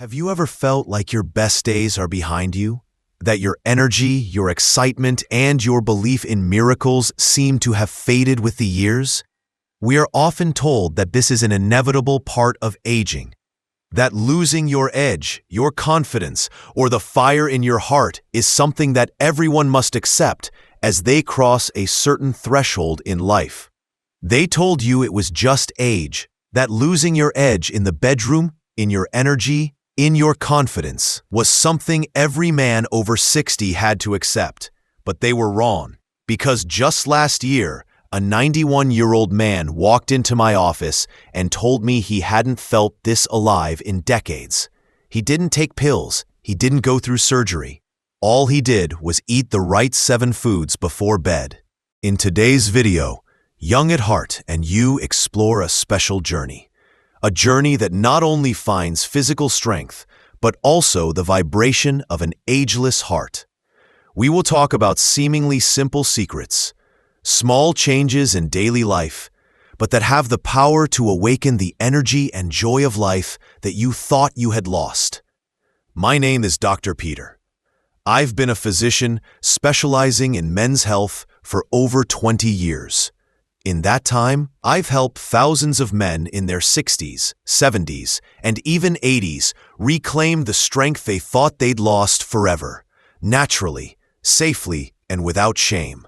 Have you ever felt like your best days are behind you? That your energy, your excitement, and your belief in miracles seem to have faded with the years? We are often told that this is an inevitable part of aging, that losing your edge, your confidence, or the fire in your heart is something that everyone must accept as they cross a certain threshold in life. They told you it was just age, that losing your edge in the bedroom, in your energy, in your confidence, was something every man over 60 had to accept. But they were wrong, because just last year, a 91-year-old man walked into my office and told me he hadn't felt this alive in decades. He didn't take pills, he didn't go through surgery. All he did was eat the right 7 foods before bed. In today's video, Young at Heart and you explore a special journey. A journey that not only finds physical strength, but also the vibration of an ageless heart. We will talk about seemingly simple secrets, small changes in daily life, but that have the power to awaken the energy and joy of life that you thought you had lost. My name is Dr. Peter. I've been a physician specializing in men's health for over 20 years. In that time, I've helped thousands of men in their 60s, 70s, and even 80s reclaim the strength they thought they'd lost forever, naturally, safely, and without shame.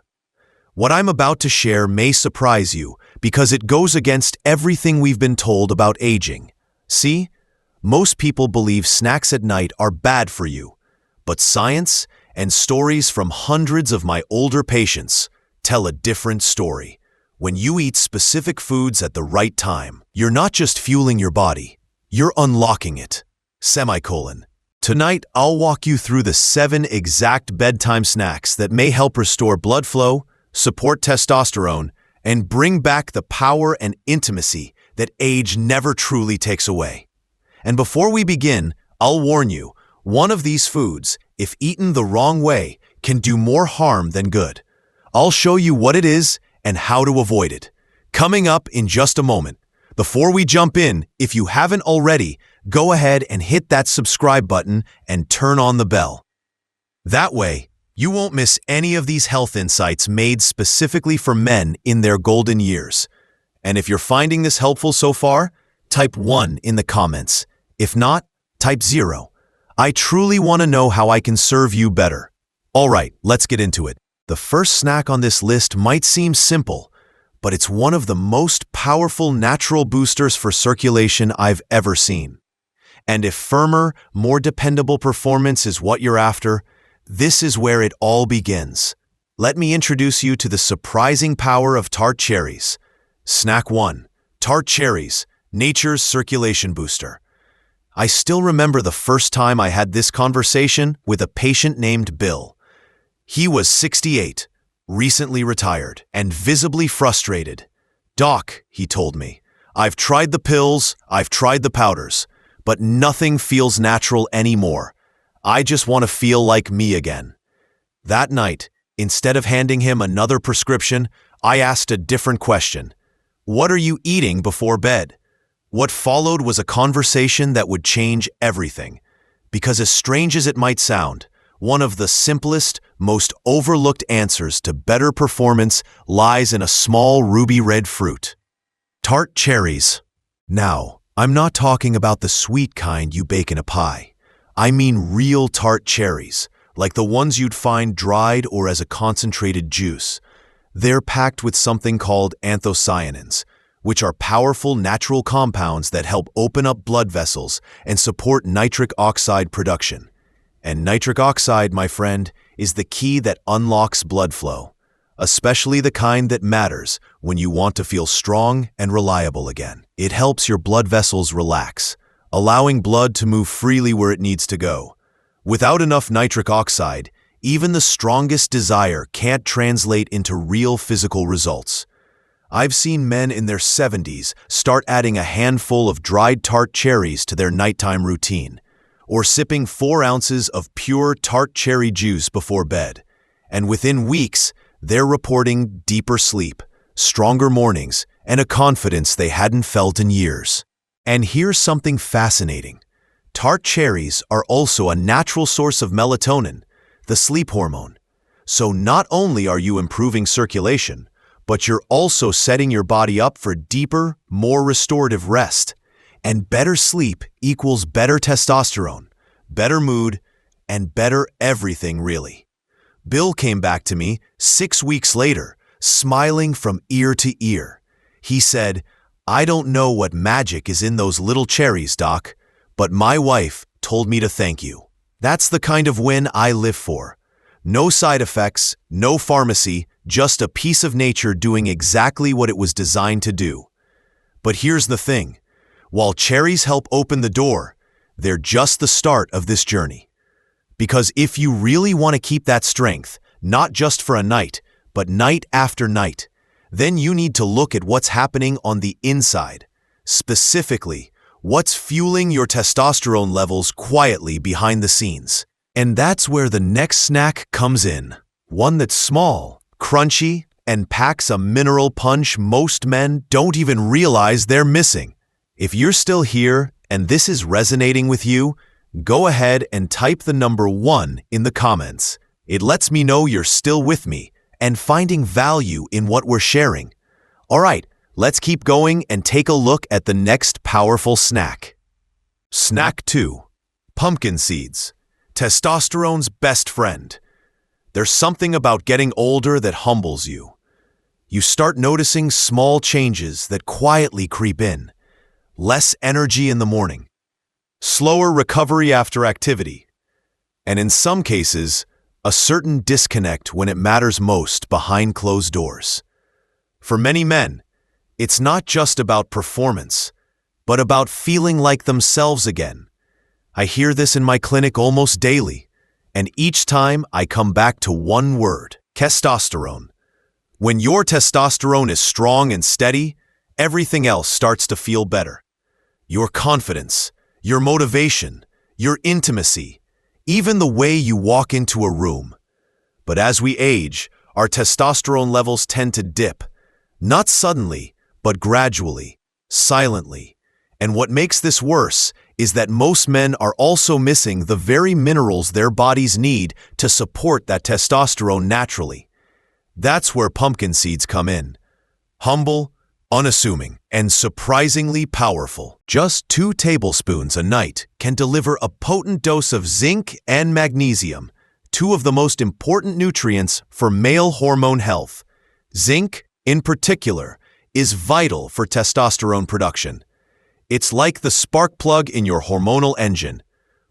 What I'm about to share may surprise you because it goes against everything we've been told about aging. See, most people believe snacks at night are bad for you, but science and stories from hundreds of my older patients tell a different story. When you eat specific foods at the right time, you're not just fueling your body, you're unlocking it. Tonight, I'll walk you through the 7 exact bedtime snacks that may help restore blood flow, support testosterone, and bring back the power and intimacy that age never truly takes away. And before we begin, I'll warn you, one of these foods, if eaten the wrong way, can do more harm than good. I'll show you what it is and how to avoid it. Coming up in just a moment. Before we jump in, if you haven't already, go ahead and hit that subscribe button and turn on the bell. That way, you won't miss any of these health insights made specifically for men in their golden years. And if you're finding this helpful so far, type 1 in the comments. If not, type 0. I truly want to know how I can serve you better. All right, let's get into it. The first snack on this list might seem simple, but it's one of the most powerful natural boosters for circulation I've ever seen. And if firmer, more dependable performance is what you're after, this is where it all begins. Let me introduce you to the surprising power of tart cherries. Snack 1. Tart cherries, nature's circulation booster. I still remember the first time I had this conversation with a patient named Bill. He was 68, recently retired, and visibly frustrated. "Doc," he told me, "I've tried the pills, I've tried the powders, but nothing feels natural anymore. I just want to feel like me again." That night, instead of handing him another prescription, I asked a different question. "What are you eating before bed?" What followed was a conversation that would change everything. Because as strange as it might sound, one of the simplest, most overlooked answers to better performance lies in a small ruby red fruit. Tart cherries. Now, I'm not talking about the sweet kind you bake in a pie. I mean real tart cherries, like the ones you'd find dried or as a concentrated juice. They're packed with something called anthocyanins, which are powerful natural compounds that help open up blood vessels and support nitric oxide production. And nitric oxide, my friend, is the key that unlocks blood flow, especially the kind that matters when you want to feel strong and reliable again. It helps your blood vessels relax, allowing blood to move freely where it needs to go. Without enough nitric oxide, even the strongest desire can't translate into real physical results. I've seen men in their 70s start adding a handful of dried tart cherries to their nighttime routine, or sipping 4 ounces of pure tart cherry juice before bed. And within weeks, they're reporting deeper sleep, stronger mornings, and a confidence they hadn't felt in years. And here's something fascinating. Tart cherries are also a natural source of melatonin, the sleep hormone. So not only are you improving circulation, but you're also setting your body up for deeper, more restorative rest. And better sleep equals better testosterone, better mood, and better everything, really. Bill came back to me 6 weeks later, smiling from ear to ear. He said, "I don't know what magic is in those little cherries, Doc, but my wife told me to thank you." That's the kind of win I live for. No side effects, no pharmacy, just a piece of nature doing exactly what it was designed to do. But here's the thing. While cherries help open the door, they're just the start of this journey. Because if you really want to keep that strength, not just for a night, but night after night, then you need to look at what's happening on the inside. Specifically, what's fueling your testosterone levels quietly behind the scenes. And that's where the next snack comes in. One that's small, crunchy, and packs a mineral punch most men don't even realize they're missing. If you're still here and this is resonating with you, go ahead and type the number 1 in the comments. It lets me know you're still with me and finding value in what we're sharing. All right, let's keep going and take a look at the next powerful snack. Snack 2. Pumpkin seeds. Testosterone's best friend. There's something about getting older that humbles you. You start noticing small changes that quietly creep in. Less energy in the morning, slower recovery after activity, and in some cases, a certain disconnect when it matters most behind closed doors. For many men, it's not just about performance, but about feeling like themselves again. I hear this in my clinic almost daily, and each time I come back to one word: testosterone. When your testosterone is strong and steady, everything else starts to feel better. Your confidence, your motivation, your intimacy, even the way you walk into a room. But as we age, our testosterone levels tend to dip, not suddenly, but gradually, silently. And what makes this worse is that most men are also missing the very minerals their bodies need to support that testosterone naturally. That's where pumpkin seeds come in. Humble, unassuming, and surprisingly powerful. Just 2 tablespoons a night can deliver a potent dose of zinc and magnesium, 2 of the most important nutrients for male hormone health. Zinc, in particular, is vital for testosterone production. It's like the spark plug in your hormonal engine.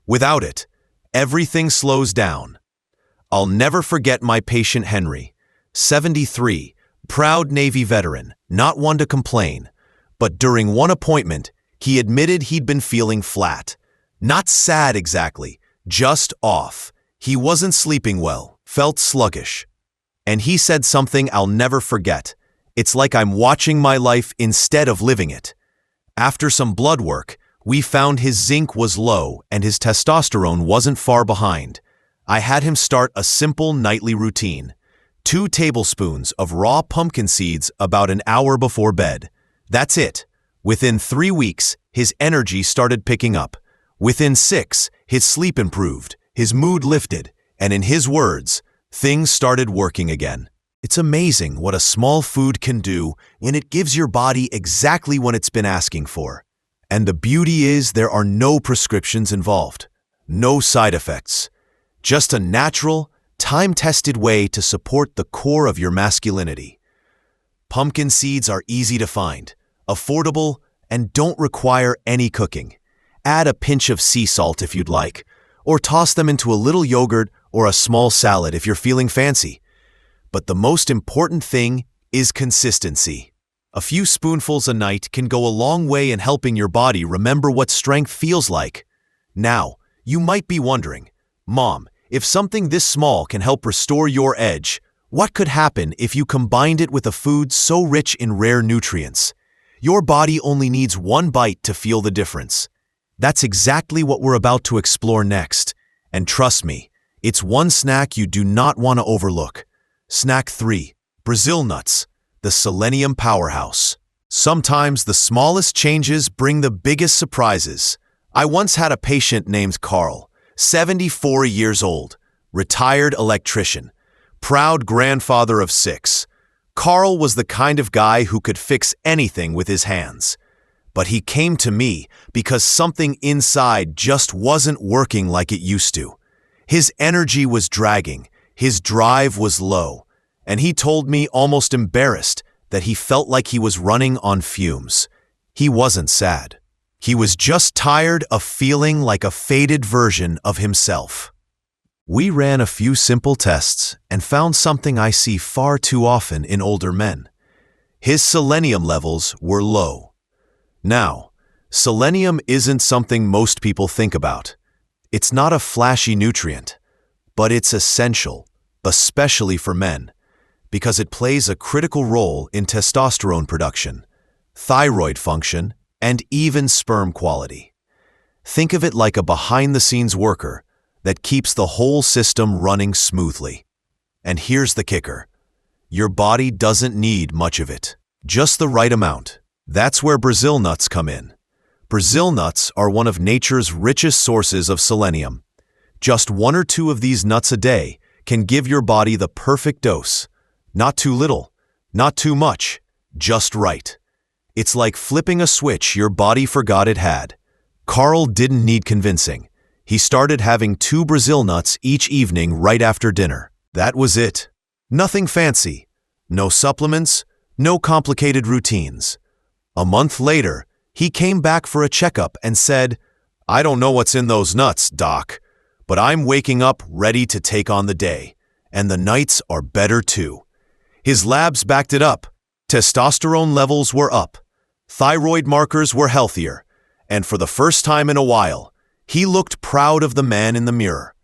Without it, everything slows down. I'll never forget my patient Henry, 73, proud Navy veteran, not one to complain, but during one appointment, he admitted he'd been feeling flat. Not sad exactly, just off. He wasn't sleeping well, felt sluggish. And he said something I'll never forget. "It's like I'm watching my life instead of living it." After some blood work, we found his zinc was low and his testosterone wasn't far behind. I had him start a simple nightly routine. 2 tablespoons of raw pumpkin seeds about an hour before bed. That's it. Within 3 weeks, his energy started picking up. Within 6, his sleep improved, his mood lifted, and in his words, things started working again. It's amazing what a small food can do when it gives your body exactly what it's been asking for. And the beauty is there are no prescriptions involved, no side effects, just a natural, time-tested way to support the core of your masculinity. Pumpkin seeds are easy to find, affordable, and don't require any cooking. Add a pinch of sea salt if you'd like, or toss them into a little yogurt or a small salad if you're feeling fancy. But the most important thing is consistency. A few spoonfuls a night can go a long way in helping your body remember what strength feels like. Now, you might be wondering, Mom, if something this small can help restore your edge, what could happen if you combined it with a food so rich in rare nutrients? Your body only needs one bite to feel the difference. That's exactly what we're about to explore next. And trust me, it's one snack you do not want to overlook. Snack 3. Brazil nuts, the selenium powerhouse. Sometimes the smallest changes bring the biggest surprises. I once had a patient named Carl, 74 years old, retired electrician, proud grandfather of 6. Carl was the kind of guy who could fix anything with his hands. But he came to me because something inside just wasn't working like it used to. His energy was dragging, his drive was low, and he told me, almost embarrassed, that he felt like he was running on fumes. He wasn't sad. He was just tired of feeling like a faded version of himself. We ran a few simple tests and found something I see far too often in older men. His selenium levels were low. Now, selenium isn't something most people think about. It's not a flashy nutrient, but it's essential, especially for men, because it plays a critical role in testosterone production, thyroid function, and even sperm quality. Think of it like a behind-the-scenes worker that keeps the whole system running smoothly. And here's the kicker. Your body doesn't need much of it, just the right amount. That's where Brazil nuts come in. Brazil nuts are one of nature's richest sources of selenium. Just 1 or 2 of these nuts a day can give your body the perfect dose. Not too little, not too much, just right. It's like flipping a switch your body forgot it had. Carl didn't need convincing. He started having 2 Brazil nuts each evening right after dinner. That was it. Nothing fancy. No supplements, no complicated routines. A month later, he came back for a checkup and said, "I don't know what's in those nuts, doc, but I'm waking up ready to take on the day, and the nights are better too." His labs backed it up. Testosterone levels were up. Thyroid markers were healthier, and for the first time in a while, he looked proud of the man in the mirror.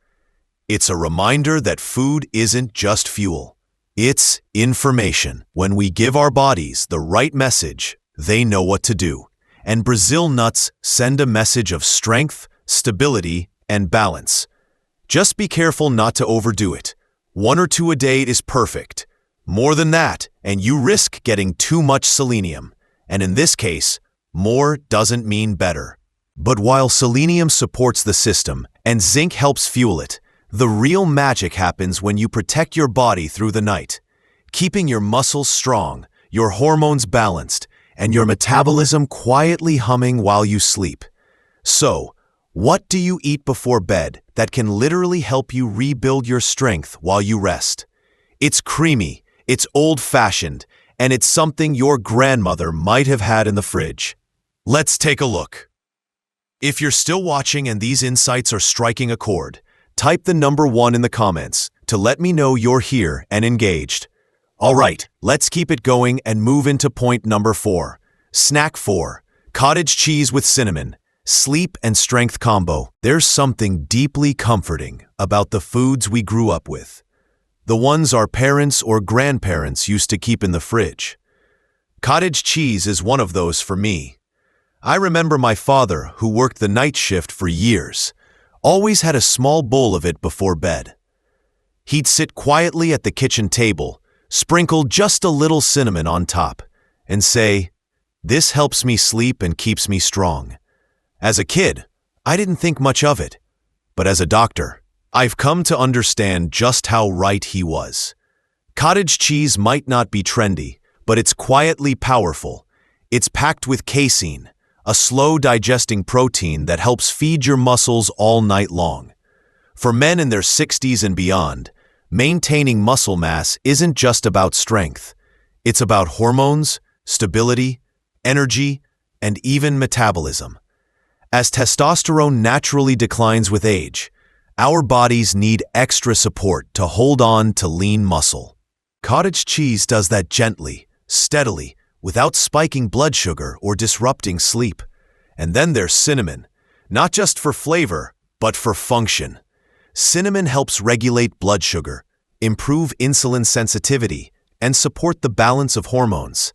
It's a reminder that food isn't just fuel. It's information. When we give our bodies the right message, they know what to do. And Brazil nuts send a message of strength, stability, and balance. Just be careful not to overdo it. 1 or 2 a day is perfect. More than that, and you risk getting too much selenium. And in this case, more doesn't mean better. But while selenium supports the system and zinc helps fuel it, the real magic happens when you protect your body through the night, keeping your muscles strong, your hormones balanced, and your metabolism quietly humming while you sleep. So, what do you eat before bed that can literally help you rebuild your strength while you rest? It's creamy, it's old-fashioned, and it's something your grandmother might have had in the fridge. Let's take a look. If you're still watching and these insights are striking a chord, type the number 1 in the comments to let me know you're here and engaged. All right, let's keep it going and move into point number 4. Snack 4. Cottage cheese with cinnamon. Sleep and strength combo. There's something deeply comforting about the foods we grew up with. The ones our parents or grandparents used to keep in the fridge. Cottage cheese is one of those for me. I remember my father, who worked the night shift for years, always had a small bowl of it before bed. He'd sit quietly at the kitchen table, sprinkle just a little cinnamon on top, and say, "This helps me sleep and keeps me strong." As a kid, I didn't think much of it, but as a doctor, I've come to understand just how right he was. Cottage cheese might not be trendy, but it's quietly powerful. It's packed with casein, a slow-digesting protein that helps feed your muscles all night long. For men in their 60s and beyond, maintaining muscle mass isn't just about strength. It's about hormones, stability, energy, and even metabolism. As testosterone naturally declines with age, our bodies need extra support to hold on to lean muscle. Cottage cheese does that gently, steadily, without spiking blood sugar or disrupting sleep. And then there's cinnamon, not just for flavor, but for function. Cinnamon helps regulate blood sugar, improve insulin sensitivity, and support the balance of hormones.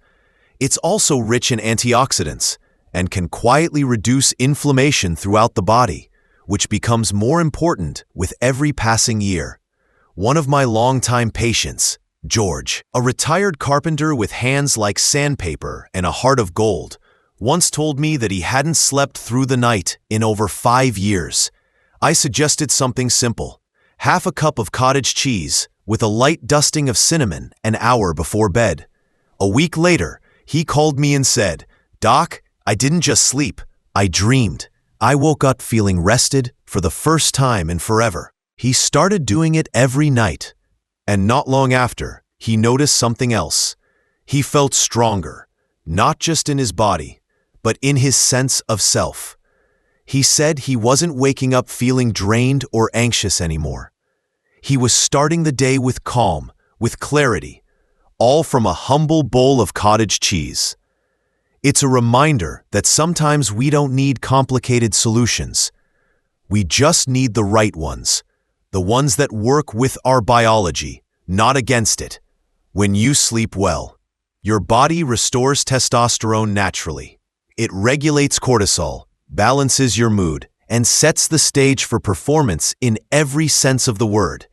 It's also rich in antioxidants and can quietly reduce inflammation throughout the body, which becomes more important with every passing year. One of my longtime patients, George, a retired carpenter with hands like sandpaper and a heart of gold, once told me that he hadn't slept through the night in over 5 years. I suggested something simple: half a cup of cottage cheese with a light dusting of cinnamon an hour before bed. A week later, he called me and said, "Doc, I didn't just sleep, I dreamed. I woke up feeling rested for the first time in forever." He started doing it every night. And not long after, he noticed something else. He felt stronger, not just in his body, but in his sense of self. He said he wasn't waking up feeling drained or anxious anymore. He was starting the day with calm, with clarity, all from a humble bowl of cottage cheese. It's a reminder that sometimes we don't need complicated solutions. We just need the right ones, the ones that work with our biology, not against it. When you sleep well, your body restores testosterone naturally. It regulates cortisol, balances your mood, and sets the stage for performance in every sense of the word.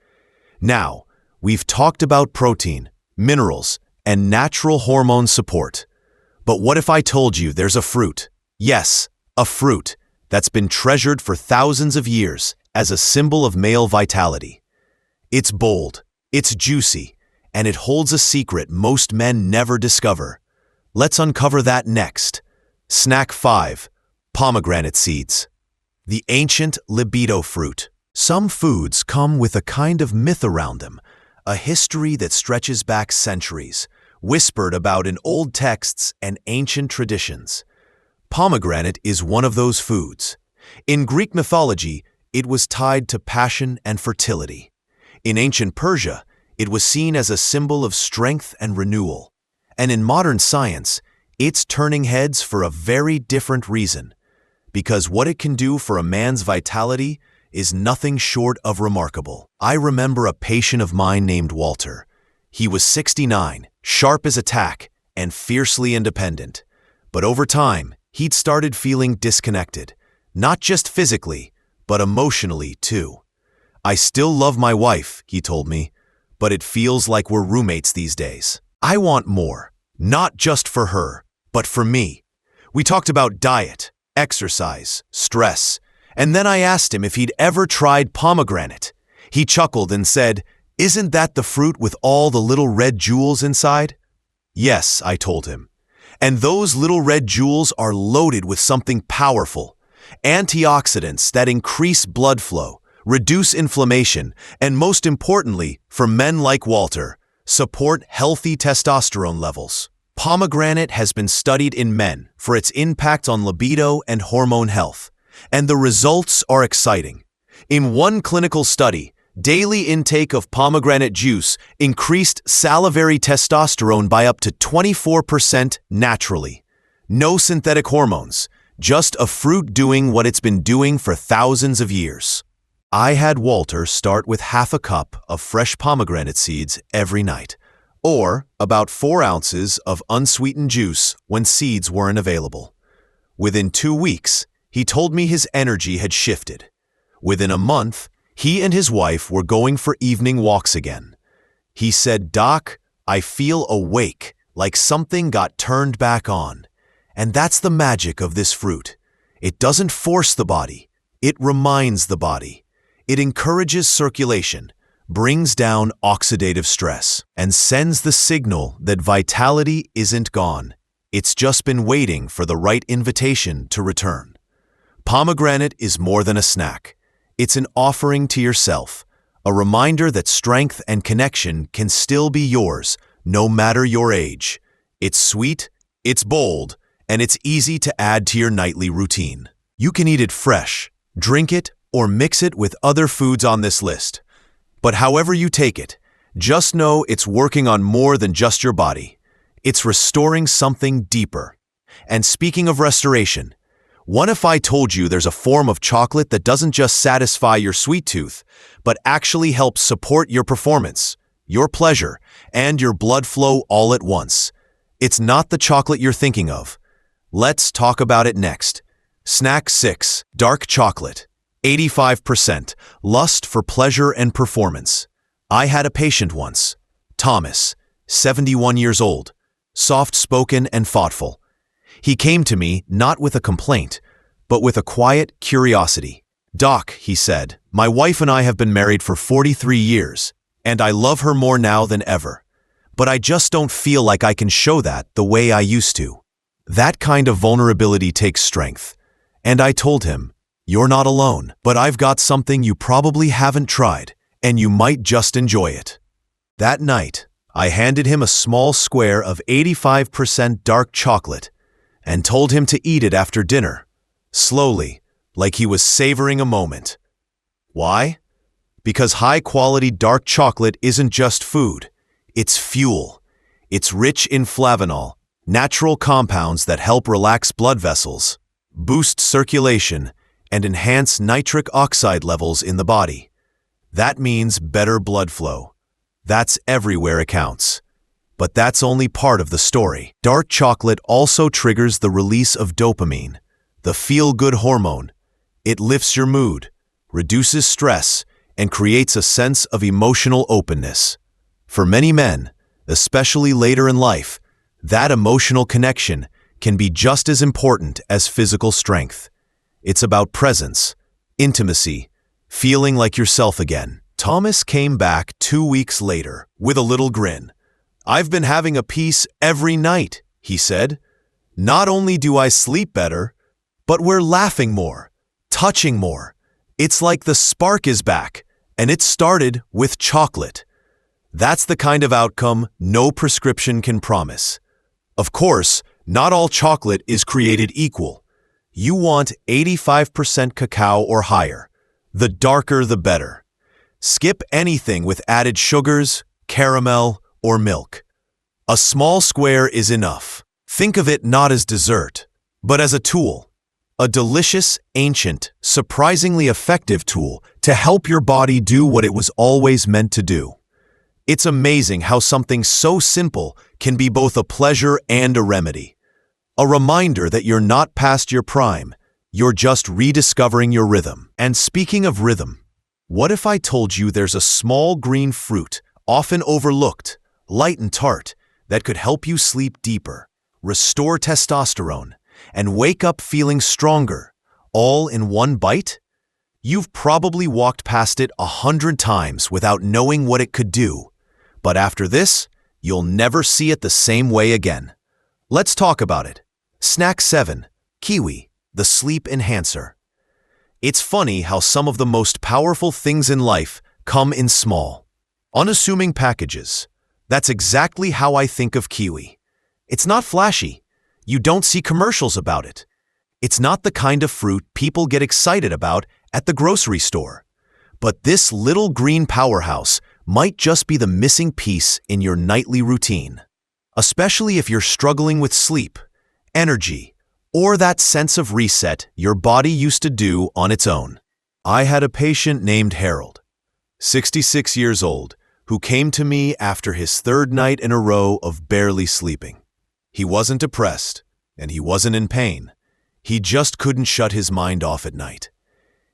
Now, we've talked about protein, minerals, and natural hormone support. But what if I told you there's a fruit? Yes, a fruit that's been treasured for thousands of years as a symbol of male vitality. It's bold, it's juicy, and it holds a secret most men never discover. Let's uncover that next. Snack 5. Pomegranate seeds. The ancient libido fruit. Some foods come with a kind of myth around them, a history that stretches back centuries, whispered about in old texts and ancient traditions. Pomegranate is one of those foods. In Greek mythology, it was tied to passion and fertility. In ancient Persia, it was seen as a symbol of strength and renewal. And in modern science, it's turning heads for a very different reason. Because what it can do for a man's vitality is nothing short of remarkable. I remember a patient of mine named Walter. He was 69, sharp as a tack, and fiercely independent. But over time, he'd started feeling disconnected, not just physically, but emotionally too. "I still love my wife," he told me, "but it feels like we're roommates these days. I want more, not just for her, but for me." We talked about diet, exercise, stress, and then I asked him if he'd ever tried pomegranate. He chuckled and said, "Isn't that the fruit with all the little red jewels inside?" "Yes," I told him. "And those little red jewels are loaded with something powerful, antioxidants that increase blood flow, reduce inflammation, and most importantly, for men like Walter, support healthy testosterone levels." Pomegranate has been studied in men for its impact on libido and hormone health, and the results are exciting. In one clinical study, daily intake of pomegranate juice increased salivary testosterone by up to 24% naturally. No synthetic hormones, just a fruit doing what it's been doing for thousands of years. I had Walter start with half a cup of fresh pomegranate seeds every night, or about 4 ounces of unsweetened juice when seeds weren't available. Within 2 weeks, he told me his energy had shifted. Within a month, he and his wife were going for evening walks again. He said, "Doc, I feel awake, like something got turned back on." And that's the magic of this fruit. It doesn't force the body, it reminds the body. It encourages circulation, brings down oxidative stress, and sends the signal that vitality isn't gone. It's just been waiting for the right invitation to return. Pomegranate is more than a snack. It's an offering to yourself, a reminder that strength and connection can still be yours, no matter your age. It's sweet, it's bold, and it's easy to add to your nightly routine. You can eat it fresh, drink it, or mix it with other foods on this list. But however you take it, just know it's working on more than just your body. It's restoring something deeper. And speaking of restoration, what if I told you there's a form of chocolate that doesn't just satisfy your sweet tooth, but actually helps support your performance, your pleasure, and your blood flow all at once? It's not the chocolate you're thinking of. Let's talk about it next. Snack 6. Dark chocolate. 85%. Lust for pleasure and performance. I had a patient once, Thomas, 71 years old, soft-spoken and thoughtful. He came to me not with a complaint, but with a quiet curiosity. "Doc," he said, "my wife and I have been married for 43 years, and I love her more now than ever. But I just don't feel like I can show that the way I used to." That kind of vulnerability takes strength. And I told him, "You're not alone, but I've got something you probably haven't tried, and you might just enjoy it." That night, I handed him a small square of 85% dark chocolate and told him to eat it after dinner, slowly, like he was savoring a moment. Why? Because high-quality dark chocolate isn't just food, it's fuel. It's rich in flavanol, natural compounds that help relax blood vessels, boost circulation, and enhance nitric oxide levels in the body. That means better blood flow. That's everywhere it counts. But that's only part of the story. Dark chocolate also triggers the release of dopamine, the feel-good hormone. It lifts your mood, reduces stress, and creates a sense of emotional openness. For many men, especially later in life, that emotional connection can be just as important as physical strength. It's about presence, intimacy, feeling like yourself again. Thomas came back 2 weeks later with a little grin. "I've been having a piece every night," he said. "Not only do I sleep better, but we're laughing more, touching more. It's like the spark is back, and it started with chocolate." That's the kind of outcome no prescription can promise. Of course, not all chocolate is created equal. You want 85% cacao or higher. The darker, the better. Skip anything with added sugars, caramel, or milk. A small square is enough. Think of it not as dessert, but as a tool. A delicious, ancient, surprisingly effective tool to help your body do what it was always meant to do. It's amazing how something so simple can be both a pleasure and a remedy. A reminder that you're not past your prime, you're just rediscovering your rhythm. And speaking of rhythm, what if I told you there's a small green fruit, often overlooked, light and tart, that could help you sleep deeper, restore testosterone, and wake up feeling stronger, all in one bite? You've probably walked past it 100 times without knowing what it could do. But after this, you'll never see it the same way again. Let's talk about it. Snack 7. Kiwi, the sleep enhancer. It's funny how some of the most powerful things in life come in small, unassuming packages. That's exactly how I think of kiwi. It's not flashy. You don't see commercials about it. It's not the kind of fruit people get excited about at the grocery store. But this little green powerhouse might just be the missing piece in your nightly routine. Especially if you're struggling with sleep, energy, or that sense of reset your body used to do on its own. I had a patient named Harold, 66 years old, who came to me after his 3rd night in a row of barely sleeping. He wasn't depressed, and he wasn't in pain. He just couldn't shut his mind off at night.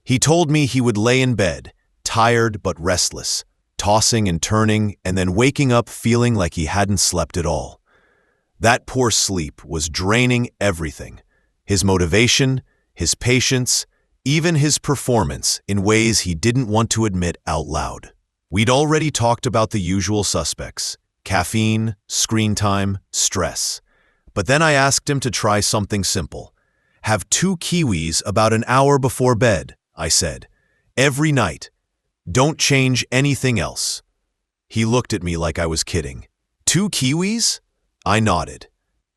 He told me he would lay in bed, tired but restless, tossing and turning, and then waking up feeling like he hadn't slept at all. That poor sleep was draining everything: his motivation, his patience, even his performance in ways he didn't want to admit out loud. We'd already talked about the usual suspects: caffeine, screen time, stress. But then I asked him to try something simple. "Have 2 kiwis about an hour before bed," I said. "Every night. Don't change anything else." He looked at me like I was kidding. 2 kiwis? I nodded.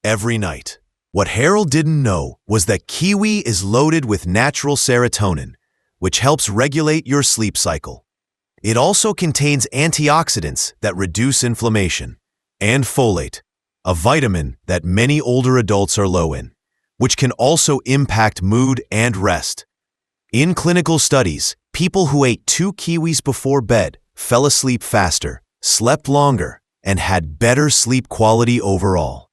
Every night. What Harold didn't know was that kiwi is loaded with natural serotonin, which helps regulate your sleep cycle. It also contains antioxidants that reduce inflammation, and folate, a vitamin that many older adults are low in, which can also impact mood and rest. In clinical studies, people who ate 2 kiwis before bed fell asleep faster, slept longer, and had better sleep quality overall.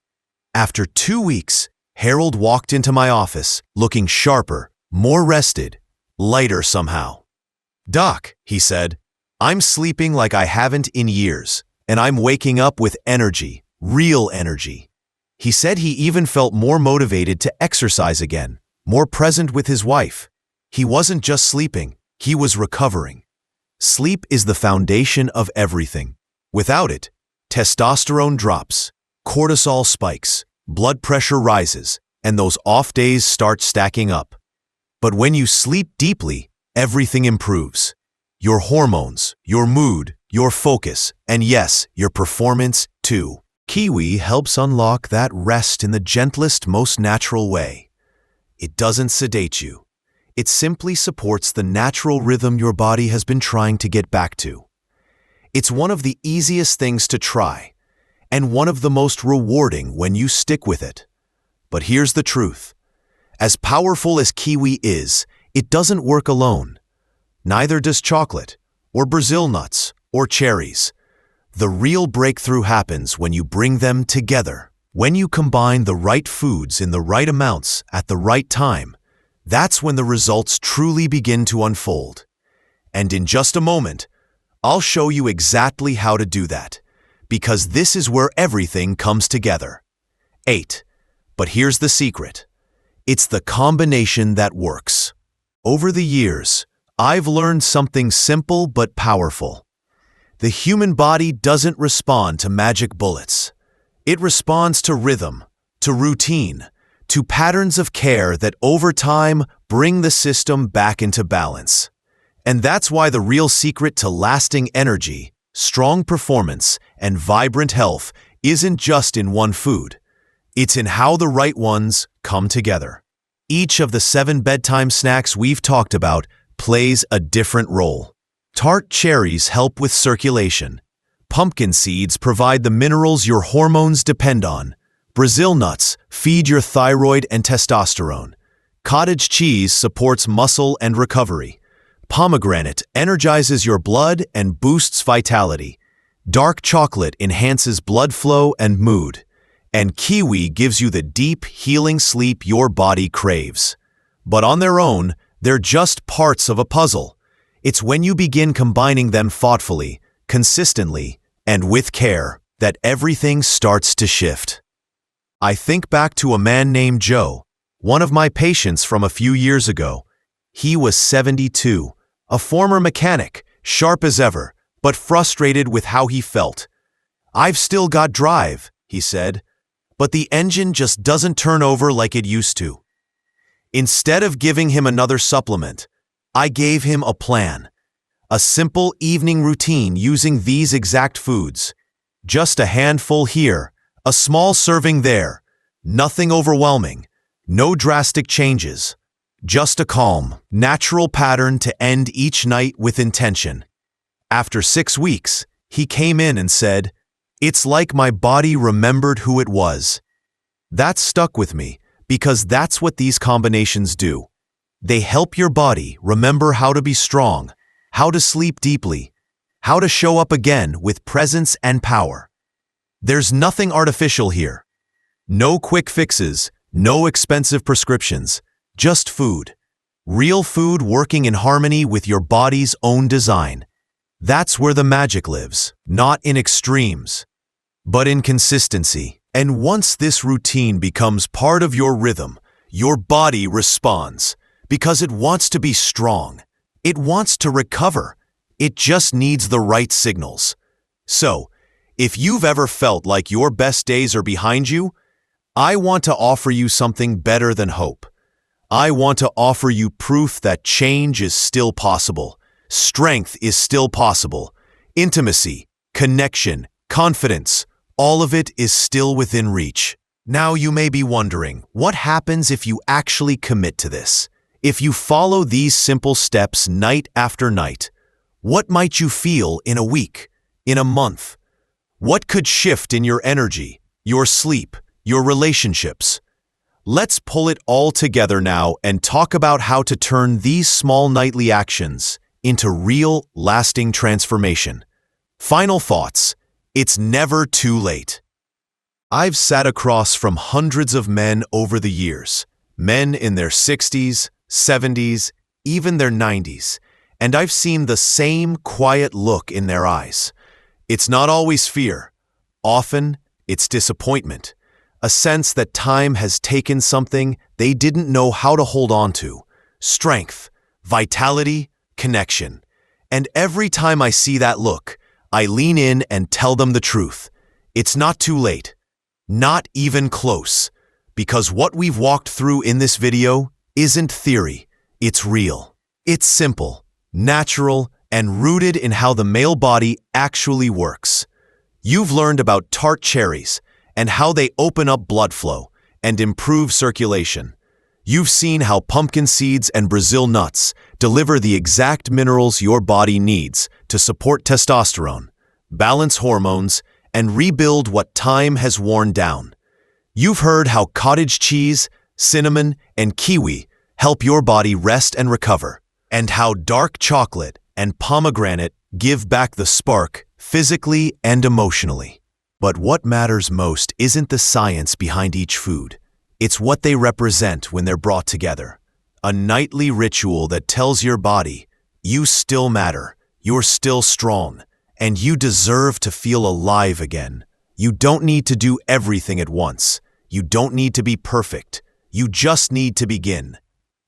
After 2 weeks, Harold walked into my office looking sharper, more rested, lighter somehow. "Doc," he said, "I'm sleeping like I haven't in years, and I'm waking up with energy, real energy." He said he even felt more motivated to exercise again, more present with his wife. He wasn't just sleeping, he was recovering. Sleep is the foundation of everything. Without it, testosterone drops, cortisol spikes, blood pressure rises, and those off days start stacking up. But when you sleep deeply, everything improves. Your hormones, your mood, your focus, and yes, your performance too. Kiwi helps unlock that rest in the gentlest, most natural way. It doesn't sedate you. It simply supports the natural rhythm your body has been trying to get back to. It's one of the easiest things to try, and one of the most rewarding when you stick with it. But here's the truth. As powerful as kiwi is, it doesn't work alone. Neither does chocolate, or Brazil nuts, or cherries. The real breakthrough happens when you bring them together. When you combine the right foods in the right amounts at the right time, that's when the results truly begin to unfold. And in just a moment, I'll show you exactly how to do that, because this is where everything comes together. 8. But here's the secret. It's the combination that works. Over the years, I've learned something simple but powerful. The human body doesn't respond to magic bullets. It responds to rhythm, to routine, to patterns of care that over time bring the system back into balance. And that's why the real secret to lasting energy, strong performance, and vibrant health isn't just in one food. It's in how the right ones come together. Each of the 7 bedtime snacks we've talked about plays a different role. Tart cherries help with circulation. Pumpkin seeds provide the minerals your hormones depend on. Brazil nuts feed your thyroid and testosterone. Cottage cheese supports muscle and recovery. Pomegranate energizes your blood and boosts vitality. Dark chocolate enhances blood flow and mood. And kiwi gives you the deep, healing sleep your body craves. But on their own, they're just parts of a puzzle. It's when you begin combining them thoughtfully, consistently, and with care that everything starts to shift. I think back to a man named Joe, one of my patients from a few years ago. He was 72, a former mechanic, sharp as ever, but frustrated with how he felt. "I've still got drive," he said, "but the engine just doesn't turn over like it used to." Instead of giving him another supplement, I gave him a plan. A simple evening routine using these exact foods. Just a handful here, a small serving there. Nothing overwhelming. No drastic changes. Just a calm, natural pattern to end each night with intention. After 6 weeks, he came in and said, "It's like my body remembered who it was." That stuck with me because that's what these combinations do. They help your body remember how to be strong, how to sleep deeply, how to show up again with presence and power. There's nothing artificial here. No quick fixes, no expensive prescriptions, just food. Real food working in harmony with your body's own design. That's where the magic lives, not in extremes, but in consistency. And once this routine becomes part of your rhythm, your body responds because it wants to be strong. It wants to recover. It just needs the right signals. So, if you've ever felt like your best days are behind you, I want to offer you something better than hope. I want to offer you proof that change is still possible. Strength is still possible. Intimacy, connection, confidence, all of it is still within reach. Now you may be wondering, what happens if you actually commit to this? If you follow these simple steps night after night, what might you feel in a week, in a month? What could shift in your energy, your sleep, your relationships? Let's pull it all together now and talk about how to turn these small nightly actions into real, lasting transformation. Final thoughts. It's never too late. I've sat across from hundreds of men over the years, men in their 60s, 70s, even their 90s, and I've seen the same quiet look in their eyes. It's not always fear. Often, it's disappointment. a sense that time has taken something they didn't know how to hold on to. Strength, vitality, connection. And every time I see that look, I lean in and tell them the truth. It's not too late. Not even close. Because what we've walked through in this video isn't theory. It's real. It's simple, natural, and rooted in how the male body actually works. You've learned about tart cherries and how they open up blood flow and improve circulation. You've seen how pumpkin seeds and Brazil nuts deliver the exact minerals your body needs to support testosterone, balance hormones, and rebuild what time has worn down. You've heard how cottage cheese, cinnamon, and kiwi help your body rest and recover, and how dark chocolate and pomegranate give back the spark physically and emotionally. But what matters most isn't the science behind each food. It's what they represent when they're brought together. A nightly ritual that tells your body, you still matter, you're still strong, and you deserve to feel alive again. You don't need to do everything at once. You don't need to be perfect. You just need to begin.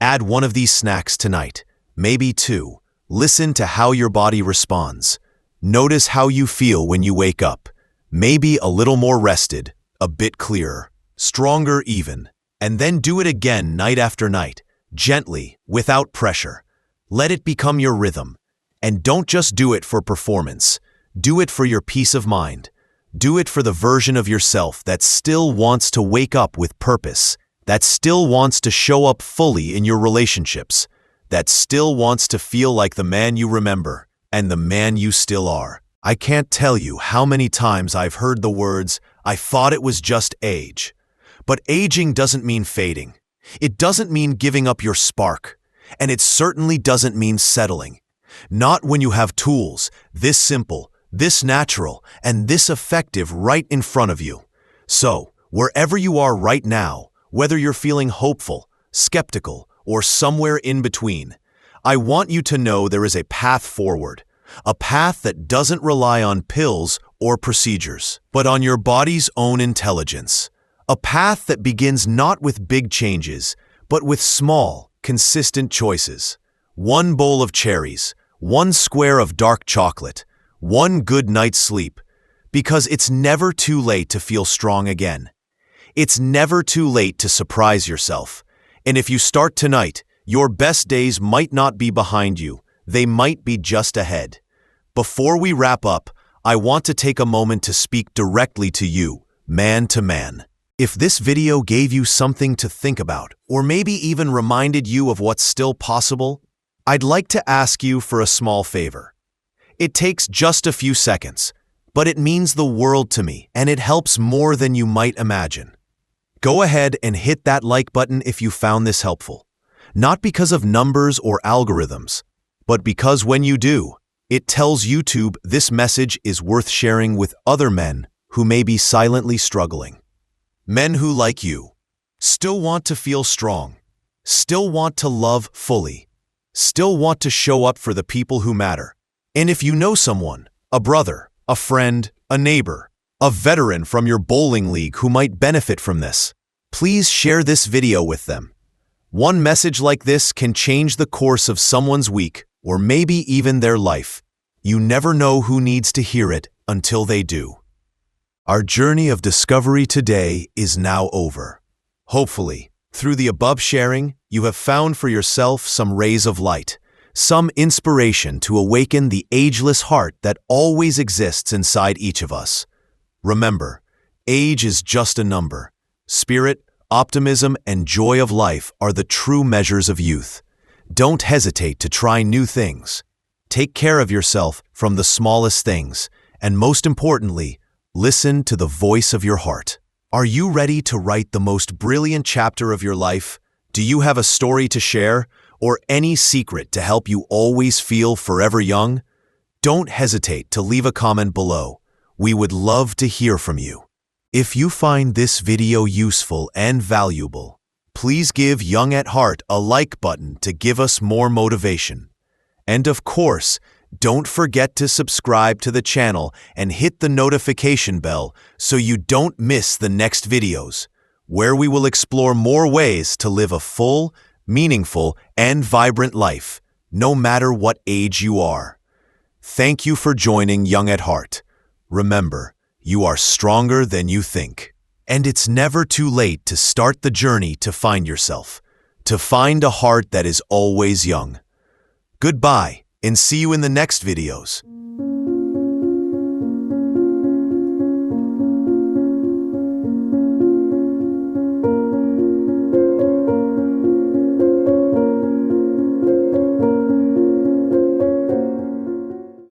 Add one of these snacks tonight, maybe two. Listen to how your body responds. Notice how you feel when you wake up. Maybe a little more rested, a bit clearer, stronger even. And then do it again night after night, gently, without pressure. Let it become your rhythm. And don't just do it for performance. Do it for your peace of mind. Do it for the version of yourself that still wants to wake up with purpose, that still wants to show up fully in your relationships, that still wants to feel like the man you remember and the man you still are. I can't tell you how many times I've heard the words, "I thought it was just age." But aging doesn't mean fading. It doesn't mean giving up your spark. And it certainly doesn't mean settling. Not when you have tools this simple, this natural, and this effective right in front of you. So, wherever you are right now, whether you're feeling hopeful, skeptical, or somewhere in between, I want you to know there is a path forward. A path that doesn't rely on pills or procedures, but on your body's own intelligence. A path that begins not with big changes, but with small, consistent choices. One bowl of cherries, one square of dark chocolate, one good night's sleep. Because it's never too late to feel strong again. It's never too late to surprise yourself. And if you start tonight, your best days might not be behind you. They might be just ahead. Before we wrap up, I want to take a moment to speak directly to you, man to man. If this video gave you something to think about, or maybe even reminded you of what's still possible, I'd like to ask you for a small favor. It takes just a few seconds, but it means the world to me, and it helps more than you might imagine. Go ahead and hit that like button if you found this helpful. Not because of numbers or algorithms, but because when you do, it tells YouTube this message is worth sharing with other men who may be silently struggling. Men who, like you, still want to feel strong, still want to love fully, still want to show up for the people who matter. And if you know someone, a brother, a friend, a neighbor, a veteran from your bowling league who might benefit from this, please share this video with them. One message like this can change the course of someone's week or maybe even their life. You never know who needs to hear it until they do. Our journey of discovery today is now over. Hopefully, through the above sharing, you have found for yourself some rays of light, some inspiration to awaken the ageless heart that always exists inside each of us. Remember, age is just a number. Spirit, optimism, and joy of life are the true measures of youth. Don't hesitate to try new things. Take care of yourself from the smallest things, and most importantly, listen to the voice of your heart. Are you ready to write the most brilliant chapter of your life? Do you have a story to share, or any secret to help you always feel forever young? Don't hesitate to leave a comment below. We would love to hear from you. If you find this video useful and valuable, please give Young at Heart a like button to give us more motivation. And of course, Don't forget to subscribe to the channel and hit the notification bell so you don't miss the next videos, where we will explore more ways to live a full, meaningful, and vibrant life, no matter what age you are. Thank you for joining Young at Heart. Remember, you are stronger than you think. And it's never too late to start the journey to find yourself, to find a heart that is always young. Goodbye, and see you in the next videos.